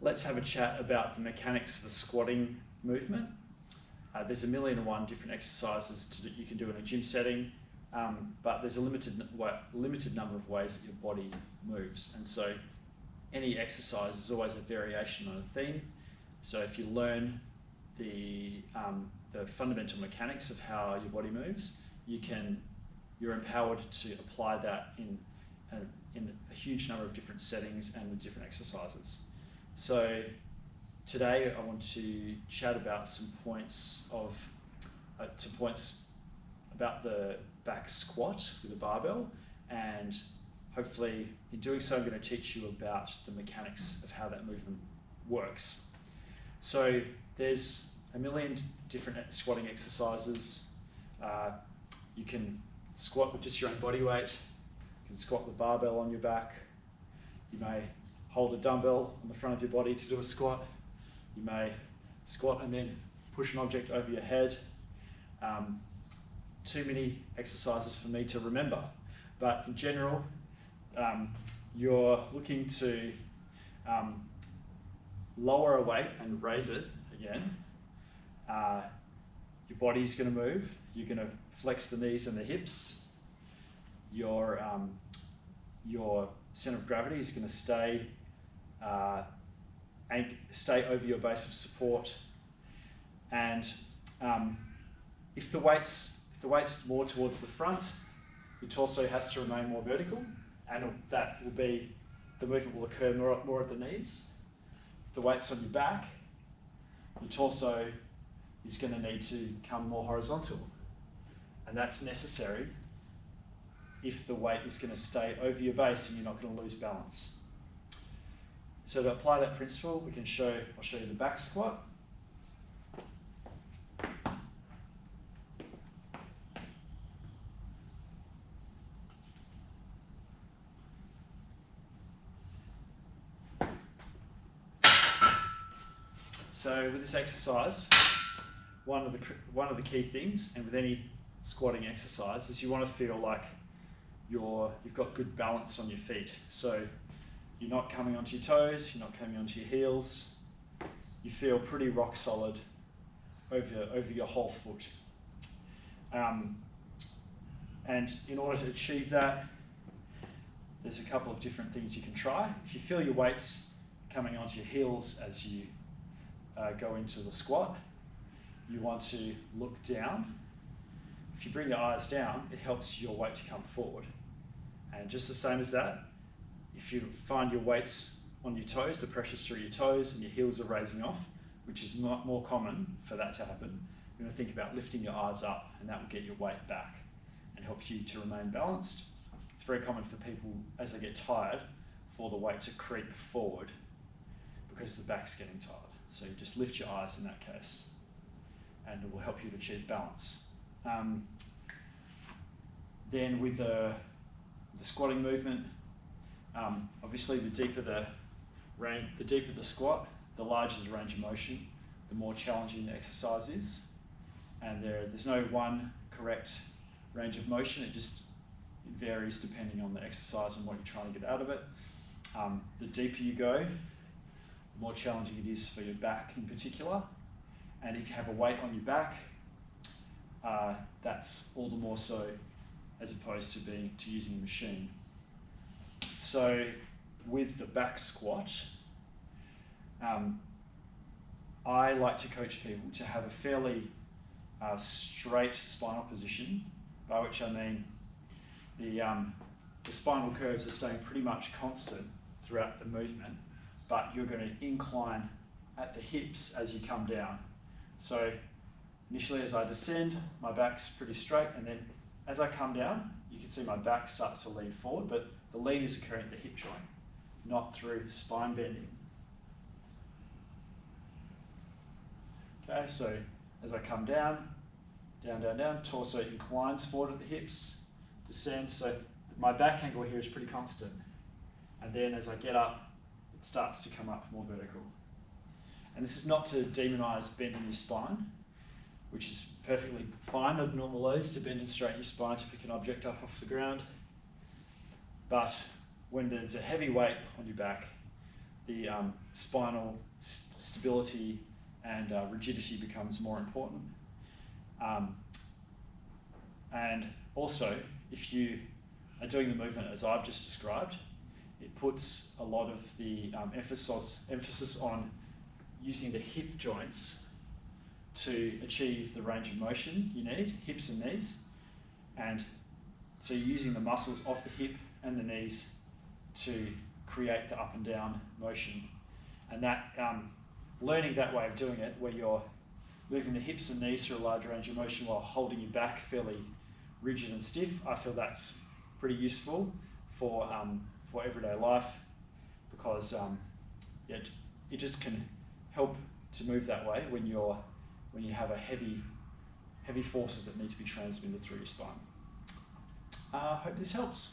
let's have a chat about the mechanics of the squatting movement. There's 1,000,001 different exercises that you can do in a gym setting, but there's a limited number of ways that your body moves. And so any exercise is always a variation on a theme. So if you learn the fundamental mechanics of how your body moves, you're empowered to apply that in a huge number of different settings and with different exercises. So today I want to chat about some points about the back squat with a barbell, and hopefully in doing so I'm going to teach you about the mechanics of how that movement works. So there's 1,000,000 different squatting exercises. You can squat with just your own body weight. You can squat with a barbell on your back. You may hold a dumbbell on the front of your body to do a squat. You may squat and then push an object over your head. Too many exercises for me to remember, but in general, you're looking to lower a weight and raise it again. Your body's going to move. You're going to flex the knees and the hips. Your center of gravity is going to stay over your base of support. And if the weight's more towards the front, your torso has to remain more vertical, and the movement will occur more at the knees. If the weight's on your back, your torso is going to need to come more horizontal, and that's necessary if the weight is going to stay over your base and you're not going to lose balance. So to apply that principle, I'll show you the back squat. So with this exercise, one of the key things, and with any squatting exercise, is you want to feel like you've got good balance on your feet. So you're not coming onto your toes, you're not coming onto your heels. You feel pretty rock solid over your whole foot. And in order to achieve that, there's a couple of different things you can try. If you feel your weights coming onto your heels as you go into the squat, you want to look down. If you bring your eyes down, it helps your weight to come forward. And just the same as that, if you find your weights on your toes, the pressure's through your toes and your heels are raising off, which is more common for that to happen, you're going to think about lifting your eyes up, and that will get your weight back and help you to remain balanced. It's very common for people, as they get tired, for the weight to creep forward because the back's getting tired. So you just lift your eyes in that case, and it will help you to achieve balance. Then with the squatting movement, obviously the deeper the squat, the larger the range of motion, the more challenging the exercise is. And there's no one correct range of motion. It varies depending on the exercise and what you're trying to get out of it. The deeper you go, the more challenging it is for your back in particular. And if you have a weight on your back, that's all the more so as opposed to using a machine. So with the back squat, I like to coach people to have a fairly straight spinal position, by which I mean the spinal curves are staying pretty much constant throughout the movement, but you're going to incline at the hips as you come down. So initially as I descend, my back's pretty straight, and then as I come down, you can see my back starts to lean forward, but the lean is occurring at the hip joint, not through spine bending. Okay, so as I come down, torso inclines forward at the hips, descend, so my back angle here is pretty constant. And then as I get up, it starts to come up more vertical. And this is not to demonize bending your spine, which is perfectly fine. A normal low is to bend and straighten your spine to pick an object up off the ground. But when there's a heavy weight on your back, the spinal stability and rigidity becomes more important. And also, if you are doing the movement as I've just described, it puts a lot of the emphasis on using the hip joints to achieve the range of motion you need, hips and knees. And so you're using the muscles of the hip and the knees to create the up and down motion. And that learning that way of doing it, where you're moving the hips and knees through a large range of motion while holding your back fairly rigid and stiff, I feel that's pretty useful for everyday life, because it just can help to move that way when you have a heavy forces that need to be transmitted through your spine. I hope this helps.